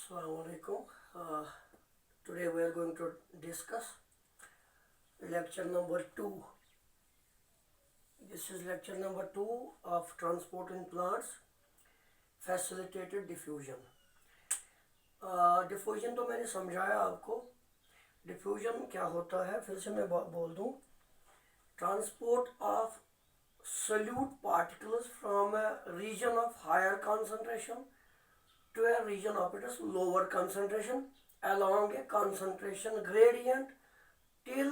Assalamu alaikum. Today we are going to discuss lecture number 2. This is lecture number 2 of transport in plants, facilitated diffusion. Diffusion तो मैंने समझाया आपको. Diffusion क्या होता है फिर से मैं बोल दूं. Transport of solute particles from a region of higher concentration to a region of its lower concentration along a concentration gradient till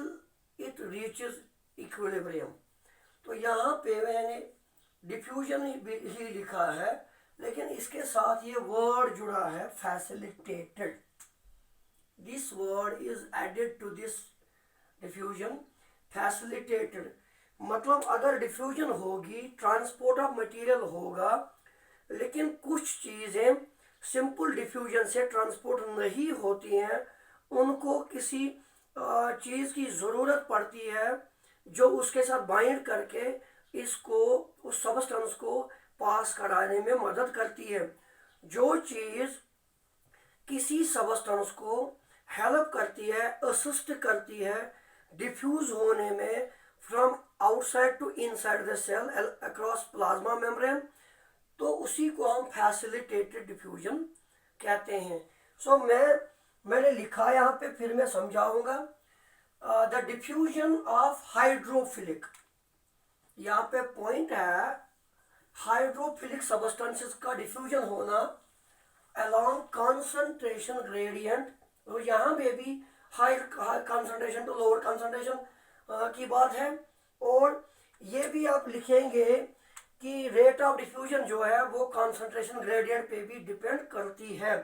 it reaches equilibrium. तो यहाँ पे मैंने डिफ्यूजन ही लिखा है, लेकिन इसके साथ ये वर्ड जुड़ा है facilitated. This word is added to this diffusion. Facilitated मतलब अगर डिफ्यूजन होगी, ट्रांसपोर्ट ऑफ मटेरियल होगा, लेकिन कुछ चीज़ें सिंपल डिफ्यूजन से ट्रांसपोर्ट नहीं होती हैं, उनको किसी चीज़ की ज़रूरत पड़ती है जो उसके साथ बाइंड करके इसको उस सबस्टेंस को पास कराने में मदद करती है. जो चीज़ किसी सबस्टेंस को हेल्प करती है, असिस्ट करती है डिफ्यूज होने में from outside to inside the cell across plasma membrane, तो उसी को हम फैसिलिटेटेड डिफ्यूजन कहते हैं. सो मैंने लिखा यहाँ पे, फिर मैं समझाऊंगा. द डिफ्यूजन ऑफ हाइड्रोफिलिक, यहाँ पे पॉइंट है हाइड्रोफिलिक सबस्टेंसेस का डिफ्यूजन होना अलोंग कंसंट्रेशन ग्रेडियंट. तो यहाँ पे भी high concentration to lower concentration की बात है. और ये भी आप लिखेंगे कि रेट ऑफ डिफ्यूजन जो है वो कंसंट्रेशन ग्रेडियंट पे भी डिपेंड करती है.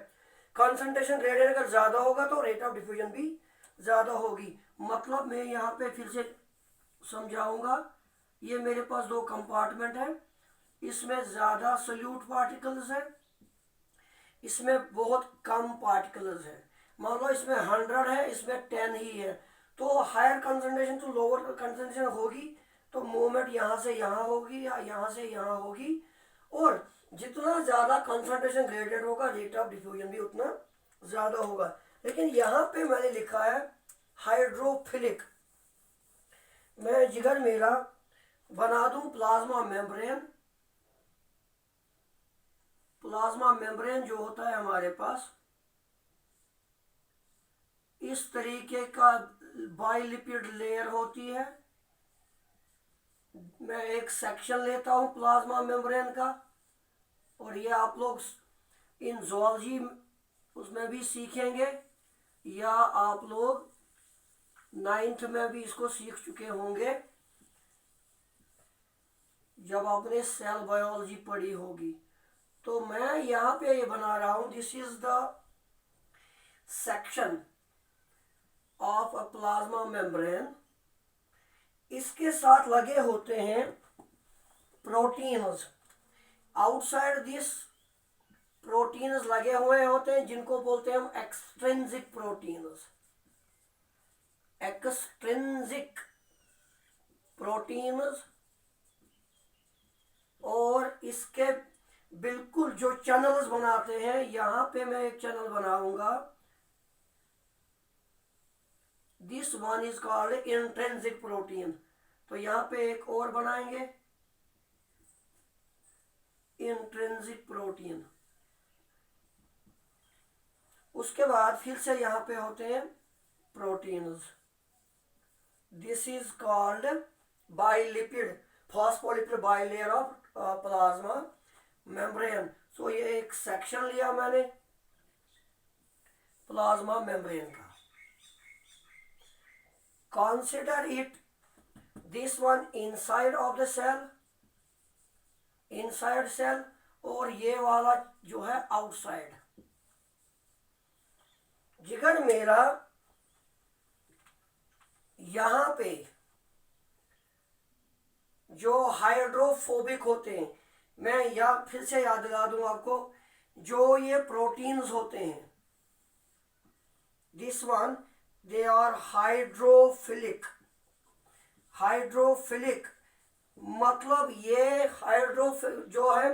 कंसंट्रेशन ग्रेडियंट अगर ज़्यादा होगा तो रेट ऑफ डिफ्यूजन भी ज़्यादा होगी. मतलब मैं यहाँ पे फिर से समझाऊंगा. ये मेरे पास दो कंपार्टमेंट है, इसमें ज़्यादा सोल्यूट पार्टिकल्स है, इसमें बहुत कम पार्टिकल्स है. मान लो इसमें 100 है, इसमें 10 ही है, तो हायर कंसंट्रेशन तो लोअर कंसंट्रेशन होगी, तो मूवमेंट यहाँ से यहाँ होगी या यहाँ से यहाँ होगी. और जितना ज़्यादा कंसंट्रेशन ग्रेडेड होगा, रेट ऑफ डिफ्यूजन भी उतना ज़्यादा होगा. लेकिन यहाँ पे मैंने लिखा है हाइड्रोफिलिक. मैं जिगर मेरा बना दूं प्लाज्मा मेम्ब्रेन. प्लाज्मा मेम्ब्रेन जो होता है हमारे पास, इस तरीके का बाइलिपिड लेयर होती है. मैं एक सेक्शन लेता हूँ प्लाज्मा मेम्ब्रेन का, और ये आप लोग इन ज़ूलॉजी उसमें भी सीखेंगे, या आप लोग 9th में भी इसको सीख चुके होंगे जब आपने सेल बायोलॉजी पढ़ी होगी. तो मैं यहाँ पे ये बना रहा हूँ. This is the section of a plasma membrane. इसके साथ लगे होते हैं प्रोटीन्स. आउटसाइड दिस प्रोटीन्स लगे हुए होते हैं जिनको बोलते हैं हम एक्सट्रिंसिक प्रोटीन्स. Extrinsic proteins. और इसके बिल्कुल जो चैनल्स बनाते हैं, यहाँ पे मैं एक चैनल बनाऊंगा. This one is called intrinsic protein. तो यहाँ पे एक और बनाएंगे इंट्रिंसिक प्रोटीन. उसके बाद फिर से यहाँ पे होते हैं proteins. This is called bilipid, phospholipid bilayer of plasma membrane. So ये एक सेक्शन लिया मैंने प्लाज्मा मेम्ब्रेन का. Consider it this one inside of the cell, inside cell, और ये वाला जो है outside. जिगर मेरा यहाँ पे जो हाइड्रोफोबिक होते हैं, मैं फिर से याद दिला दूं आपको, जो ये प्रोटीन्स होते हैं, this one they are hydrophilic. Hydrophilic मतलब ये हाइड्रो जो है,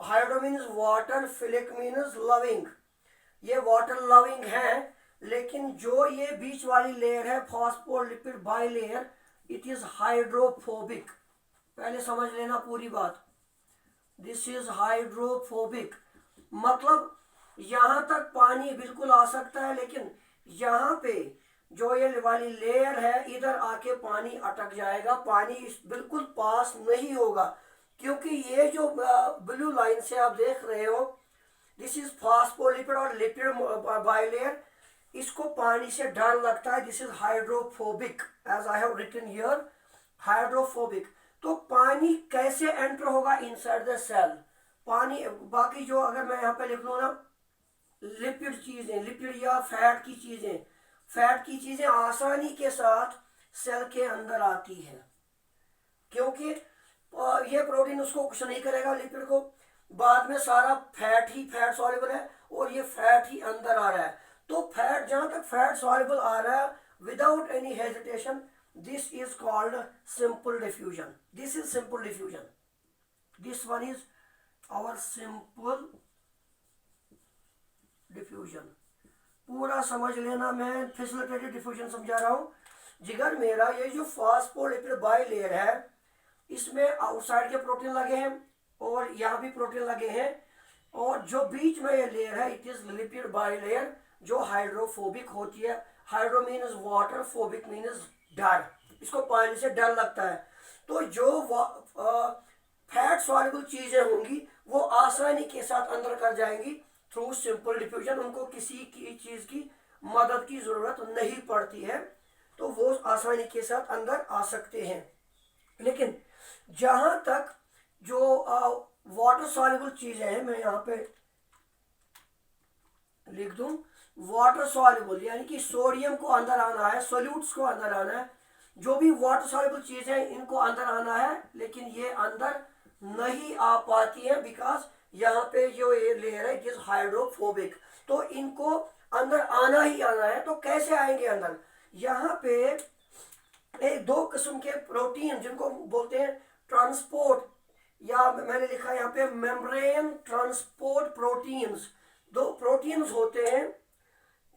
hydro means water, philic means loving. ये वाटर लविंग है, लेकिन जो ये बीच वाली लेयर है phospholipid bilayer, it is hydrophobic. पहले समझ लेना पूरी बात, दिस इज हाइड्रोफोबिक, मतलब यहां तक पानी बिल्कुल आ सकता है, लेकिन यहाँ पे जो ये वाली लेयर है इधर आके पानी अटक जाएगा, पानी इस बिल्कुल पास नहीं होगा, क्योंकि ये जो ब्लू लाइन से आप देख रहे हो, दिस इज फॉस्फोलिपिड और लिपिड बाइलेयर, इसको पानी से डर लगता है, this is hydrophobic, as I have written here, hydrophobic. तो पानी कैसे एंटर होगा इनसाइड द सेल, पानी, बाकी जो अगर मैं यहाँ पे लिख लूँ ना, लिपिड चीजें, लिपिड या फैट की चीजें, फैट की चीजें आसानी के साथ सेल के अंदर आती है, क्योंकि ये प्रोटीन उसको कुछ नहीं करेगा लिपिड को, बाद में सारा फैट ही फैट सॉल्युबल है और ये फैट ही अंदर आ रहा है। तो फैट, जहां तक फैट सॉल्युबल आ रहा है without any hesitation, this is called simple diffusion, this is simple diffusion, this one is our simple diffusion. पूरा समझ लेना, मैं फैसिलिटेटेड डिफ्यूजन समझा रहा हूँ। जिगर मेरा ये जो फॉस्फोलिपिड बाइलेयर है, इसमें आउटसाइड के प्रोटीन लगे हैं और यहाँ भी प्रोटीन लगे हैं, और जो बीच में ये लेयर है इट इज लिपिड बाइलेयर, जो हाइड्रोफोबिक होती है। Hydro means water, phobic means डर, इसको पानी से डर लगता है। तो जो फैट सॉल्युबल चीजें होंगी वो आसानी के साथ अंदर कर जाएंगी थ्रू सिंपल डिफ्यूजन, उनको किसी की चीज की मदद की जरूरत नहीं पड़ती है, तो वो आसानी के साथ अंदर आ सकते हैं। लेकिन जहां तक जो वाटर सॉल्युबल चीजें हैं, मैं यहाँ पे लिख दूं, वाटर सॉल्युबल यानी कि सोडियम को अंदर आना है, सोल्यूट्स को अंदर आना है, जो भी वाटर सॉल्युबल चीजें हैं इनको अंदर आना है, लेकिन ये अंदर नहीं आ पाती है बिकॉज यहाँ पे जो ये लेयर है इट इज हाइड्रोफोबिक, तो इनको अंदर आना ही आना है। तो कैसे आएंगे अंदर, यहाँ पे एक दो किस्म के प्रोटीन जिनको बोलते हैं ट्रांसपोर्ट, या मैंने लिखा यहाँ पे मेम्ब्रेन ट्रांसपोर्ट प्रोटीन्स, दो प्रोटीन्स होते हैं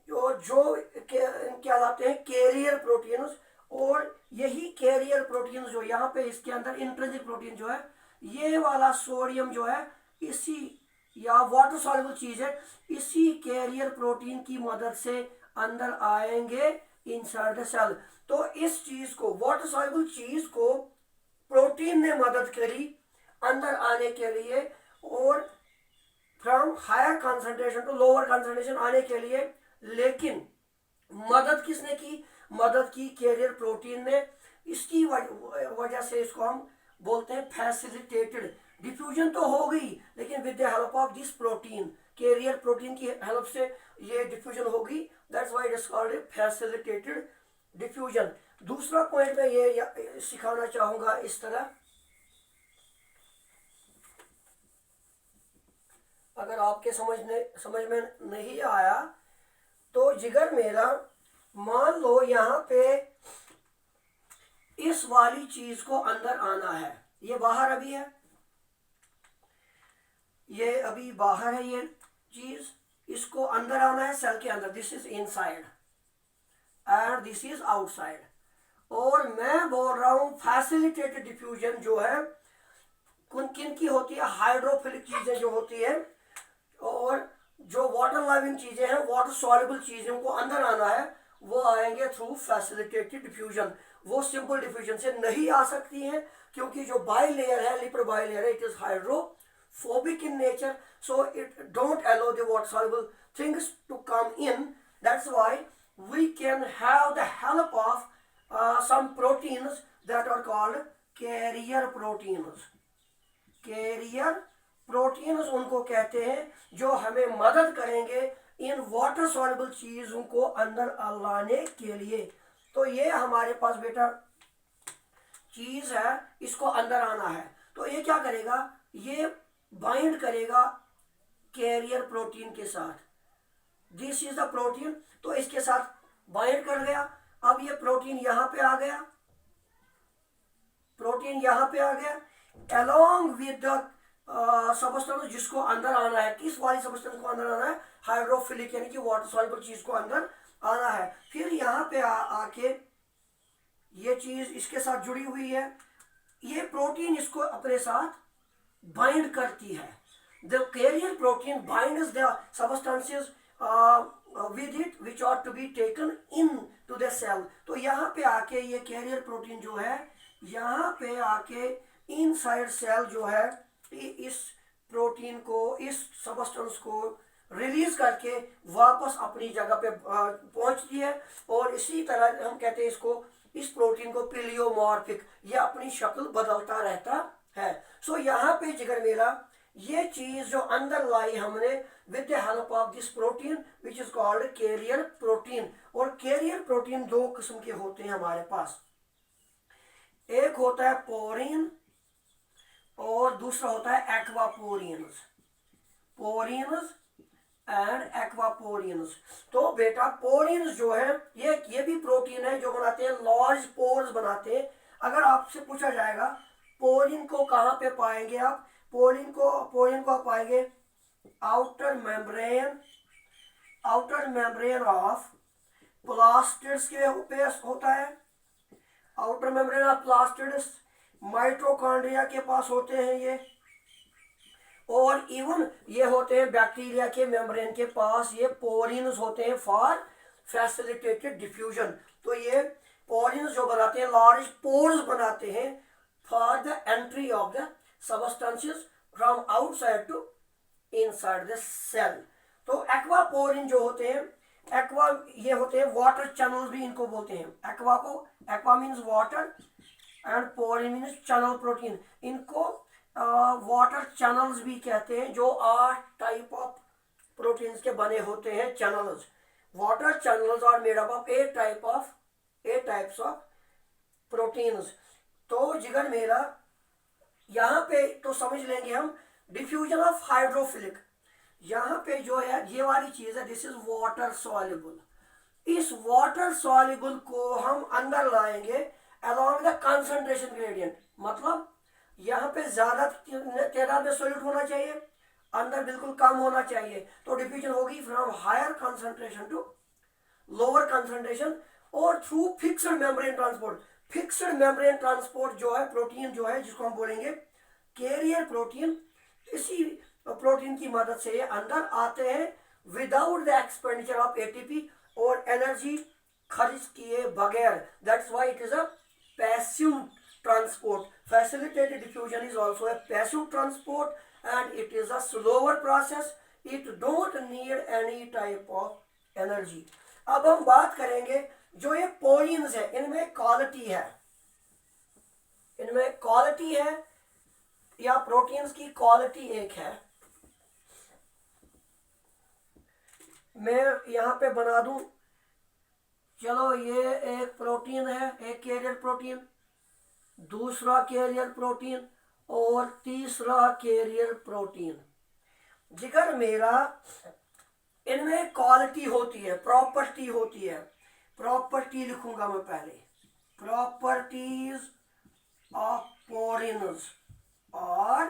जो कहलाते हैं कैरियर प्रोटीन्स, और यही कैरियर प्रोटीन्स जो यहाँ पे इसके अंदर इंट्रिंसिक प्रोटीन जो है, ये वाला सोडियम जो है इसी या वाटर सॉल्युबल चीज है, इसी कैरियर प्रोटीन की मदद से अंदर आएंगे इनसाइड द सेल। तो इस चीज को, वाटर सॉल्युबल चीज को प्रोटीन ने मदद करी अंदर आने के लिए, और from higher concentration to lower concentration आने के लिए, लेकिन मदद किसने की, मदद की कैरियर प्रोटीन ने। इसकी वजह से इसको हम बोलते हैं फैसिलिटेटेड डिफ्यूजन। तो हो गई, लेकिन with the help of this protein, carrier protein की हेल्प से ये डिफ्यूजन होगी, that's why it is called facilitated diffusion. दूसरा पॉइंट मैं ये सिखाना चाहूंगा इस तरह, अगर आपके समझ में नहीं आया तो जिगर मेरा, मान लो यहाँ पे इस वाली चीज को अंदर आना है, ये बाहर अभी है, ये अभी बाहर है ये चीज, इसको अंदर आना है सेल के अंदर, this is inside and this is outside. और मैं बोल रहा हूं फैसिलिटेटेड डिफ्यूजन जो है किन की होती है, हाइड्रोफिलिक चीजें जो होती है, और जो वाटर लविंग चीजें हैं, वाटर सॉल्युबल चीजों को अंदर आना है, वो आएंगे थ्रू फैसिलिटेटेड डिफ्यूजन। वो सिंपल डिफ्यूजन से नहीं आ सकती हैं, क्योंकि जो बाइलेयर है, लिपिड बाइलेयर है, it is hydrophobic in nature, so it don't allow the water soluble things to come in. That's why we can have the help of some proteins that are called carrier proteins. Carrier proteins उनको कहते हैं जो हमें मदद करेंगे in water soluble चीजों को अंदर लाने के लिए। तो ये हमारे पास बेटा चीज है, इसको अंदर आना है, तो ये क्या करेगा, ये बाइंड करेगा कैरियर प्रोटीन के साथ, दिस इज द प्रोटीन, तो इसके साथ बाइंड कर गया। अब ये प्रोटीन यहां पे आ गया, प्रोटीन यहां पे आ गया, along with the सबस्टेंस जिसको अंदर आना है, किस वाली सबस्टेंस को अंदर आना है, हाइड्रोफिलिक यानी कि वाटर सॉल्युबल चीज को अंदर आना है। फिर यहाँ पे आके ये चीज इसके साथ जुड़ी हुई है, ये प्रोटीन इसको अपने साथ बाइंड करती है। The carrier protein binds the substances with it which are to be taken in to the cell। तो यहाँ पे आके ये कैरियर प्रोटीन जो है यहाँ पे आके इनसाइड सेल जो है इस प्रोटीन को, इस सबस्टेंस को रिलीज करके वापस अपनी जगह पे पहुंचती है। और इसी तरह हम कहते हैं इसको, इस प्रोटीन को पिलियोमॉर्फिक, ये अपनी शक्ल बदलता रहता है। सो यहाँ पे जिगर मेरा ये चीज जो अंदर लाई हमने with the help of this protein which is called carrier protein. और कैरियर प्रोटीन दो किस्म के होते हैं हमारे पास, एक होता है पोरीन और दूसरा होता है एक्वापोरियंस, पोरियंस एंड एक्वापोरियंस। तो बेटा पोरियंस जो है ये भी प्रोटीन है जो बनाते हैं लार्ज पोर्स बनाते हैं। अगर आपसे पूछा जाएगा पोरिन को कहाँ पे पाएंगे आप, पोरिन को आप पाएंगे आउटर मेम्ब्रेन ऑफ प्लास्टिड्स के पे होता है, outer membrane of plastids, mitochondria के पास होते हैं ये, और इवन ये होते हैं बैक्टीरिया के मेम्ब्रेन के पास, ये पोरिन्स होते हैं फॉर फैसिलिटेटेड डिफ्यूजन। तो ये पोरिन्स जो बनाते हैं लार्ज पोर्स बनाते हैं for the entry of the substances from outside to inside the cell. तो एक्वापोरिन जो होते हैं, एक्वा ये होते हैं वाटर चैनल भी इनको बोलते हैं। Aqua means water and porin means channel protein, इनको वाटर चैनल्स भी कहते हैं, जो 8 टाइप ऑफ प्रोटीन्स के बने होते हैं channels. Water channels are made up of 8 types of proteins. तो जिगर मेरा यहाँ पे तो समझ लेंगे हम डिफ्यूजन ऑफ हाइड्रोफिलिक, यहाँ पे जो है ये वाली चीज है, दिस इज वाटर सॉल्युबल। इस वाटर सॉल्युबल को हम अंदर लाएंगे अलॉन्ग द कंसंट्रेशन ग्रेडियंट, मतलब यहाँ पे ज्यादा तादाद में सॉल्यूट होना चाहिए, अंदर बिल्कुल कम होना चाहिए। तो डिफ्यूजन होगी from higher concentration to lower concentration और through fixed membrane transport. Fixed membrane transport जो है प्रोटीन जो है जिसको हम बोलेंगे कैरियर प्रोटीन, इसी प्रोटीन की मदद से ये अंदर आते हैं without the expenditure of ATP और एनर्जी खर्च किए बगैर। That's why it is a passive transport। Facilitated diffusion is also a passive transport and it is a slower process, it don't need any type of energy। अब हम बात करेंगे जो ये पोरिन्स है इनमें क्वालिटी है, या प्रोटीन्स की क्वालिटी एक है। मैं यहाँ पे बना दूं, चलो ये एक प्रोटीन है, एक कैरियर प्रोटीन, दूसरा कैरियर प्रोटीन और तीसरा कैरियर प्रोटीन। जिगर मेरा इनमें क्वालिटी होती है, प्रॉपर्टी होती है। प्रॉपर्टी लिखूंगा मैं पहले, प्रॉपर्टीज ऑफ पोरिन्स और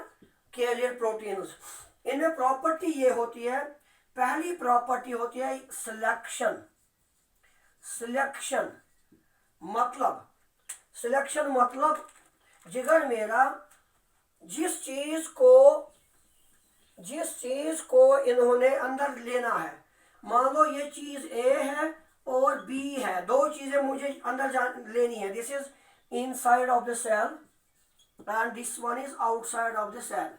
कैरियर प्रोटीन्स। इनमें प्रॉपर्टी ये होती है, पहली प्रॉपर्टी होती है सिलेक्शन मतलब जिगर मेरा जिस चीज को इन्होंने अंदर लेना है, मान लो ये चीज ए है और बी है, दो चीजें मुझे अंदर लेनी है। This is inside of the cell and this one is outside of the cell.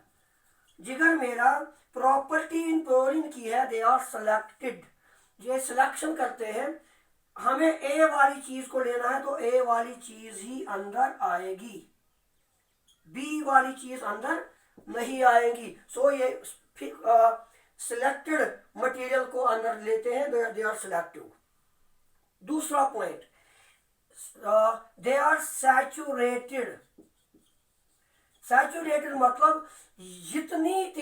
जिगर मेरा प्रॉपर्टी इन पोरिन की है, दे आर सेलेक्टेड, ये सिलेक्शन करते हैं। हमें ए वाली चीज को लेना है तो ए वाली चीज ही अंदर आएगी, बी वाली चीज अंदर नहीं आएगी। सो ये सिलेक्टेड मटेरियल को अंदर लेते हैं, दे आर सिलेक्टिव। दूसरा पॉइंट, दे आर सैचुरेटेड मतलब जितनी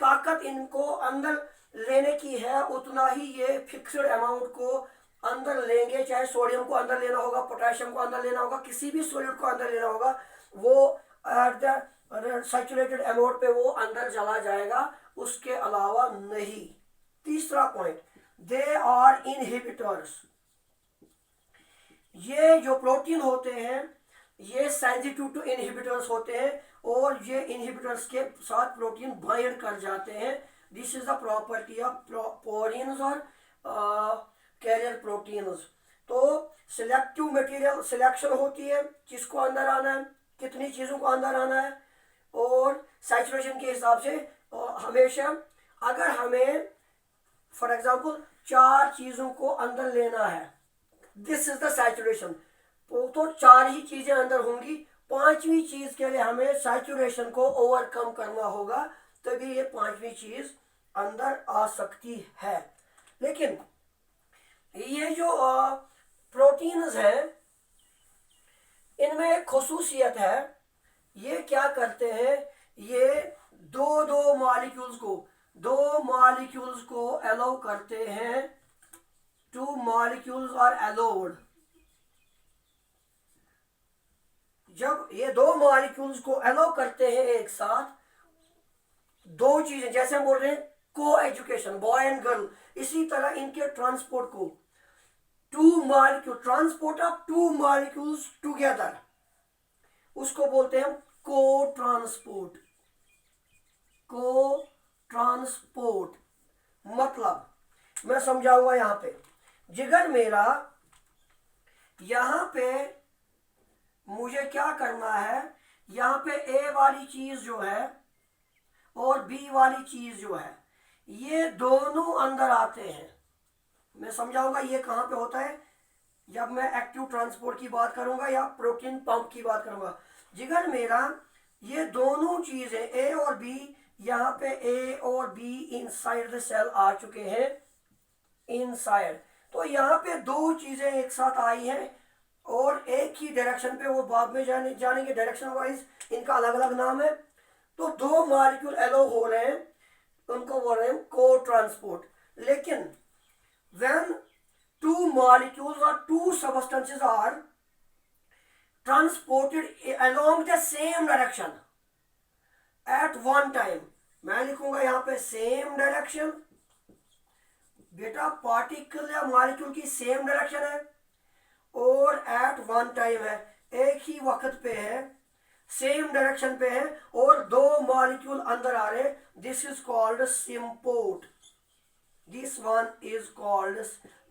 ताकत इनको अंदर लेने की है उतना ही ये फिक्स्ड अमाउंट को अंदर लेंगे। चाहे सोडियम को अंदर लेना होगा, पोटेशियम को अंदर लेना होगा, किसी भी सॉल्यूट को अंदर लेना होगा, वो एट द सैचुरेटेड अमाउंट पे वो अंदर चला जाएगा, उसके अलावा नहीं। तीसरा पॉइंट, दे आर इनहिबिटर्स। ये जो प्रोटीन होते हैं ये सेंसिटिव टू इनहिबिटर्स होते हैं और ये इनहिबिटर्स के साथ प्रोटीन बाइंड कर जाते हैं। This is the property of porins और कैरियर प्रोटीन्स। तो सिलेक्टिव मटेरियल सिलेक्शन होती है, किसको अंदर आना है, कितनी चीज़ों को अंदर आना है, और सैचुरेशन के हिसाब से हमेशा अगर हमें फॉर एग्जांपल 4 चीज़ों को अंदर लेना है, दिस इज द सैचुरेशन, तो 4 ही चीज़ें अंदर होंगी, 5वीं चीज़ के लिए हमें सैचुरेशन को ओवरकम करना होगा, तभी ये 5वीं चीज़ अंदर आ सकती है। लेकिन ये जो प्रोटीन्स हैं इनमें एक खुसूसियत है, ये क्या करते हैं, ये दो मॉलिक्यूल्स को अलाउ करते हैं, 2 मॉलिक्यूल्स आर अलाउड। जब ये 2 मॉलिक्यूल्स को अलाउ करते हैं एक साथ, 2 चीजें, जैसे हम बोल रहे हैं को एजुकेशन, बॉय एंड गर्ल, इसी तरह इनके ट्रांसपोर्ट को, 2 molecule, transport of 2 molecules together, उसको बोलते हैं को ट्रांसपोर्ट। मतलब मैं समझाऊंगा यहां पे, जिगर मेरा, यहां पे मुझे क्या करना है, यहां पे ए वाली चीज जो है और बी वाली चीज जो है ये दोनों अंदर आते हैं। मैं समझाऊंगा ये कहां पे होता है जब मैं एक्टिव ट्रांसपोर्ट की बात करूंगा या प्रोटीन पंप की बात करूंगा। जिगर मेरा, ये दोनों चीजें ए और बी, यहाँ पे ए और बी इनसाइड द सेल आ चुके हैं, इनसाइड। तो यहाँ पे 2 चीजें एक साथ आई हैं और एक ही डायरेक्शन पे, वो बाद में जानेंगे डायरेक्शन वाइज, इनका अलग अलग नाम है। तो 2 मॉलिक्यूल एलो हो रहे हैं, उनको बोल रहे हैं को ट्रांसपोर्ट। लेकिन when 2 molecules or 2 substances are transported along the same direction at one time, मैं लिखूंगा यहाँ पे सेम डायरेक्शन, बेटा पार्टिकल या मॉलिक्यूल की सेम डायरेक्शन है और एट वन टाइम है, एक ही वक्त पे है, सेम डायरेक्शन पे है और 2 मॉलिक्यूल अंदर आ रहे, this is called symport. This one is called,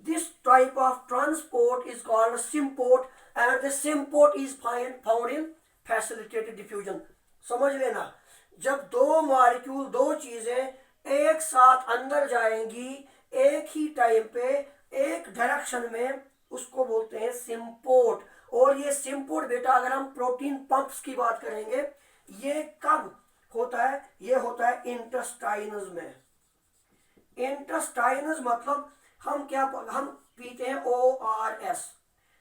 this type of transport is called symport and the symport is found in facilitated diffusion. समझ लेना, जब 2 मॉलिक्यूल, 2 चीजें एक साथ अंदर जाएंगी एक ही टाइम पे एक डायरेक्शन में, उसको बोलते हैं सिम्पोर्ट। और ये सिम्पोर्ट बेटा अगर हम प्रोटीन पंप्स की बात करेंगे, ये कब होता है, ये होता है इंटेस्टाइन्स में। इंटेस्टाइन्स मतलब हम पीते हैं ORS,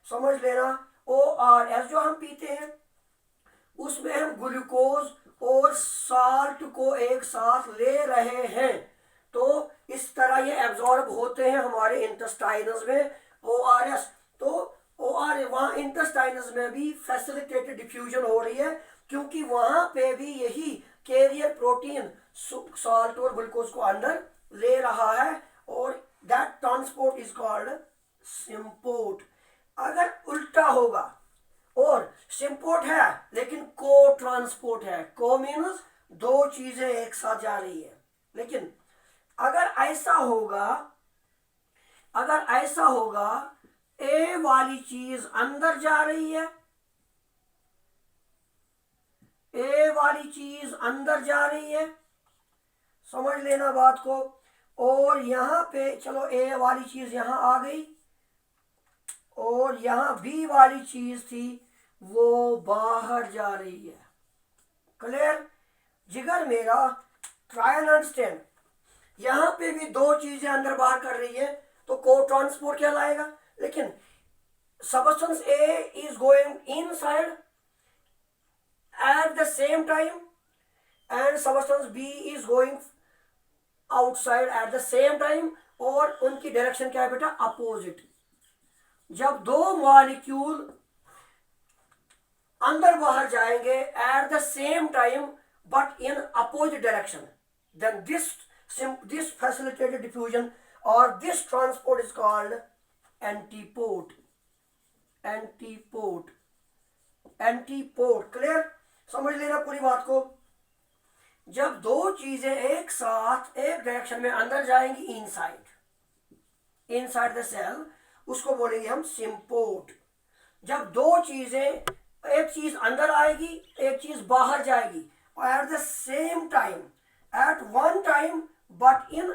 समझ लेना, ORS जो हम पीते हैं उसमें हम ग्लूकोज और साल्ट को एक साथ ले रहे हैं, तो इस तरह ये एब्जॉर्ब होते हैं हमारे इंटेस्टाइन्स में ORS। तो वहाँ इंटेस्टाइन्स में भी फैसिलिटेटेड डिफ्यूजन हो रही है, क्योंकि वहां पे भी यही कैरियर प्रोटीन साल्ट और ग्लूकोज को अंदर ले रहा है और that transport is called symport. अगर उल्टा होगा और सिम्पोर्ट है लेकिन को ट्रांसपोर्ट है, को मीन्स 2 चीजें एक साथ जा रही है, लेकिन अगर ऐसा होगा ए वाली चीज अंदर जा रही है, ए वाली चीज अंदर जा रही है, समझ लेना बात को, और यहाँ पे चलो ए वाली चीज यहाँ आ गई और यहाँ बी वाली चीज थी वो बाहर जा रही है। क्लियर जिगर मेरा, ट्रायल अंडरस्टैंड, यहाँ पे भी 2 चीजें अंदर बाहर कर रही है तो को ट्रांसपोर्ट क्या लाएगा। लेकिन substance A is going inside at the same time and substance B is going outside at the same time, और उनकी डायरेक्शन क्या है बेटा, अपोजिट। जब 2 मॉलिक्यूल अंदर बाहर जाएंगे at the same time but in opposite direction, then this facilitated diffusion और this transport is called antiport. Antiport, antiport, clear? समझ लेना पूरी बात को। जब दो चीजें एक साथ एक डायरेक्शन में अंदर जाएंगी इनसाइड द सेल, उसको बोलेंगे हम सिम्पोड। जब दो चीजें, एक चीज अंदर आएगी एक चीज बाहर जाएगी और at the same time, at one time but in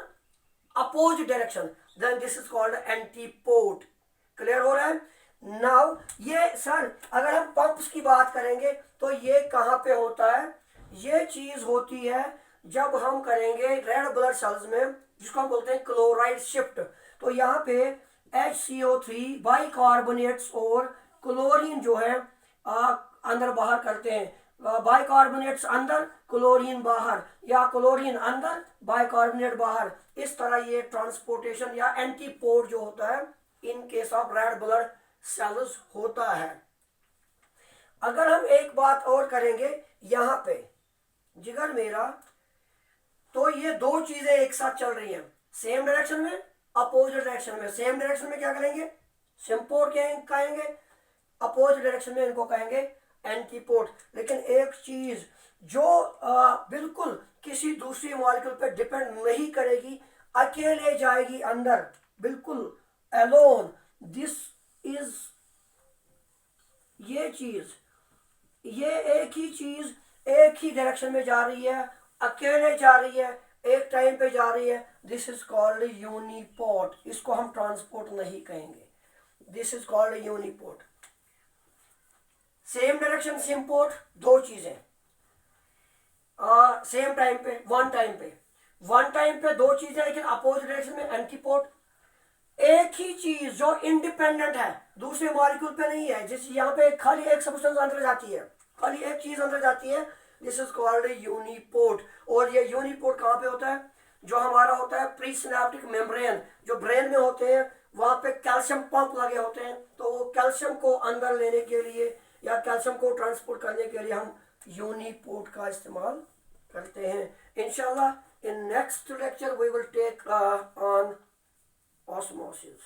opposite direction, then this is called antiport. Clear हो रहा है? नाउ ये सर अगर हम पंप्स की बात करेंगे तो ये कहाँ पे होता है? ये चीज होती है जब हम करेंगे रेड ब्लड सेल्स में, जिसको हम बोलते हैं क्लोराइड शिफ्ट। तो यहाँ पे HCO3 बाइकार्बोनेट्स और क्लोरीन जो है अंदर बाहर करते हैं। बाइकार्बोनेट्स अंदर क्लोरीन बाहर, या क्लोरीन अंदर बाइकार्बोनेट बाहर। इस तरह ये ट्रांसपोर्टेशन या एंटीपोड जो होता है in case of red blood cells होता है। अगर हम एक बात और करेंगे यहाँ पे जिगर मेरा, तो ये दो चीजें एक साथ चल रही हैं सेम डायरेक्शन में अपोजिट डायरेक्शन में। सेम डायरेक्शन में क्या करेंगे? सिम्पोड कहेंगे, अपोजिट डायरेक्शन में इनको कहेंगे एंटीपोड। लेकिन एक चीज जो बिल्कुल किसी दूसरी मॉलिक्यूल पे डिपेंड नहीं करेगी, अकेले जाएगी अंदर, बिल्कुल एलोन, दिस इज, ये चीज, ये एक ही चीज एक ही डायरेक्शन में जा रही है, अकेले जा रही है, एक टाइम पे जा रही है, दिस इज कॉल्ड यूनिपोड। इसको हम ट्रांसपोर्ट नहीं कहेंगे, this is called uniport. Same direction symport, दो चीजें सेम टाइम पे, वन टाइम पे दो चीजें लेकिन अपोजिट डायरेक्शन में एंटीपोड। एक ही चीज जो इंडिपेंडेंट है दूसरे मॉलिक्यूल पे नहीं है, जैसे यहाँ पे खाली एक सब्सटेंस अंदर जाती है, खाली एक चीज अंदर जाती है, दिस इज कॉल्ड यूनिपोड। और ये यूनिपोड कहाँ पे होता है? जो हमारा होता है प्री सिनेप्टिक मेम्ब्रेन, जो ब्रेन में होते हैं, वहां पे कैल्शियम पंप लगे होते हैं। तो वो कैल्शियम को अंदर लेने के लिए या कैल्शियम को ट्रांसपोर्ट करने के लिए हम यूनिपोड का इस्तेमाल करते हैं। इंशाल्लाह in next lecture we will take on osmosis.